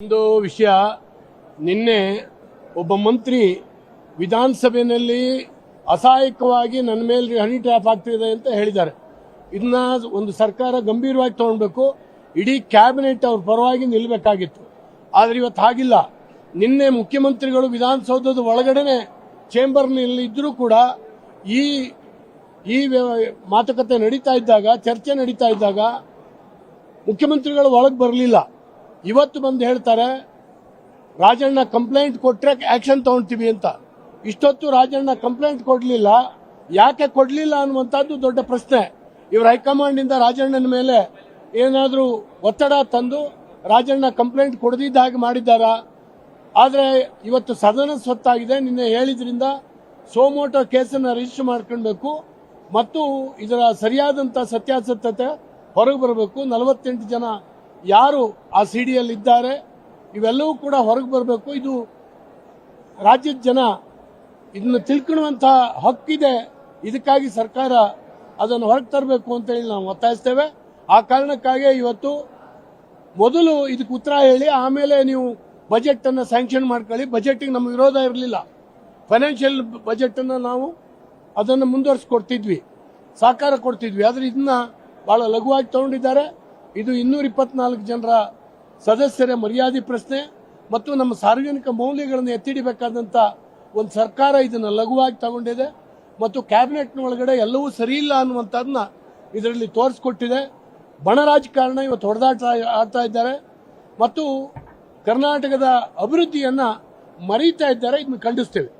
ಒಂದು ವಿಷಯ, ನಿನ್ನೆ ಒಬ್ಬ ಮಂತ್ರಿ ವಿಧಾನಸಭೆಯಲ್ಲಿ ಅಸಹಾಯಕವಾಗಿ ನನ್ನ ಮೇಲೆ ಹನಿ ಟ್ರ್ಯಾಪ್ ಆಗ್ತಿದೆ ಅಂತ ಹೇಳಿದ್ದಾರೆ. ಇದನ್ನ ಒಂದು ಸರ್ಕಾರ ಗಂಭೀರವಾಗಿ ತಗೊಳ್ಬೇಕು. ಇಡೀ ಕ್ಯಾಬಿನೆಟ್ ಅವ್ರ ಪರವಾಗಿ ನಿಲ್ಲಬೇಕಾಗಿತ್ತು. ಆದರೆ ಇವತ್ತು ಹಾಗಿಲ್ಲ. ನಿನ್ನೆ ಮುಖ್ಯಮಂತ್ರಿಗಳು ವಿಧಾನಸೌಧದ ಒಳಗಡೆನೆ ಚೇಂಬರ್ನಲ್ಲಿ ಇದ್ರೂ ಕೂಡ ಈ ಮಾತುಕತೆ ನಡೀತಾ ಇದ್ದಾಗ, ಚರ್ಚೆ ನಡೀತಾ ಇದ್ದಾಗ ಮುಖ್ಯಮಂತ್ರಿಗಳು ಒಳಗೆ ಬರಲಿಲ್ಲ. ಇವತ್ತು ಬಂದು ಹೇಳ್ತಾರೆ ರಾಜಣ್ಣ ಕಂಪ್ಲೇಂಟ್ ಕೊಟ್ರೆ ಆಕ್ಷನ್ ತಗೊಳ್ತೀವಿ ಅಂತ. ಇಷ್ಟೊತ್ತು ರಾಜಣ್ಣ ಕಂಪ್ಲೇಂಟ್ ಕೊಡಲಿಲ್ಲ. ಯಾಕೆ ಕೊಡಲಿಲ್ಲ ಅನ್ನುವಂಥದ್ದು ದೊಡ್ಡ ಪ್ರಶ್ನೆ. ಇವರು ಹೈಕಮಾಂಡ್ ಇಂದ ರಾಜಣ್ಣನ ಮೇಲೆ ಏನಾದರೂ ಒತ್ತಡ ತಂದು ರಾಜಣ್ಣ ಕಂಪ್ಲೇಂಟ್ ಕೊಡದಿದ್ದ ಹಾಗೆ ಮಾಡಿದ್ದಾರಾ? ಆದರೆ ಇವತ್ತು ಸದನ ಸ್ವತ್ತಾಗಿದೆ. ನಿನ್ನೆ ಹೇಳಿದ್ರಿಂದ ಸೋಮೋಟೋ ಕೇಸನ್ನು ರಿಜಿಸ್ಟರ್ ಮಾಡ್ಕೊಳ್ಬೇಕು ಮತ್ತು ಇದರ ಸರಿಯಾದಂಥ ಸತ್ಯಾಸತ್ಯತೆ ಹೊರಗೆ ಬರಬೇಕು. 48 ಜನ ಯಾರು ಆ ಸಿಡಿಯಲ್ಲಿ ಇದ್ದಾರೆ ಇವೆಲ್ಲವೂ ಕೂಡ ಹೊರಗೆ ಬರಬೇಕು. ಇದು ರಾಜ್ಯದ ಜನ ಇದನ್ನು ತಿಳ್ಕೊಳ್ಳುವಂತಹ ಹಕ್ಕಿದೆ. ಇದಕ್ಕಾಗಿ ಸರ್ಕಾರ ಅದನ್ನು ಹೊರಗೆ ತರಬೇಕು ಅಂತ ಹೇಳಿ ನಾವು ಒತ್ತಾಯಿಸ್ತೇವೆ. ಆ ಕಾರಣಕ್ಕಾಗಿ ಇವತ್ತು ಮೊದಲು ಇದಕ್ಕೆ ಉತ್ತರ ಹೇಳಿ ಆಮೇಲೆ ನೀವು ಬಜೆಟ್ ಅನ್ನು ಸ್ಯಾಂಕ್ಷನ್ ಮಾಡ್ಕೊಳ್ಳಿ. ಬಜೆಟ್ಗೆ ನಮ್ಮ ವಿರೋಧ ಇರಲಿಲ್ಲ. ಫೈನಾನ್ಷಿಯಲ್ ಬಜೆಟ್ ಅನ್ನು ನಾವು ಅದನ್ನು ಮುಂದುವರಿಸಿಕೊಡ್ತಿದ್ವಿ, ಸಹಕಾರ ಕೊಡ್ತಿದ್ವಿ. ಆದರೆ ಇದನ್ನ ಬಹಳ ಲಘುವಾಗಿ ತಗೊಂಡಿದ್ದಾರೆ. ಇದು 224 ಜನರ ಸದಸ್ಯರ ಮರ್ಯಾದೆ ಪ್ರಶ್ನೆ ಮತ್ತು ನಮ್ಮ ಸಾರ್ವಜನಿಕ ಮೌಲ್ಯಗಳನ್ನು ಎತ್ತಿಡಬೇಕಾದಂಥ ಒಂದು ಸರ್ಕಾರ ಇದನ್ನು ಲಘುವಾಗಿ ತಗೊಂಡಿದೆ ಮತ್ತು ಕ್ಯಾಬಿನೆಟ್ನ ಒಳಗಡೆ ಎಲ್ಲವೂ ಸರಿ ಇಲ್ಲ ಅನ್ನುವಂಥದ್ದನ್ನ ಇದರಲ್ಲಿ ತೋರಿಸ್ಕೊಟ್ಟಿದೆ. ಬಣ ರಾಜಕಾರಣ ಇವತ್ತು ಹೊಡೆದಾಟ ಆಡ್ತಾ ಇದ್ದಾರೆ ಮತ್ತು ಕರ್ನಾಟಕದ ಅಭಿವೃದ್ಧಿಯನ್ನ ಮರೀತಾ ಇದ್ದಾರೆ. ಇದನ್ನು ಖಂಡಿಸ್ತೇವೆ.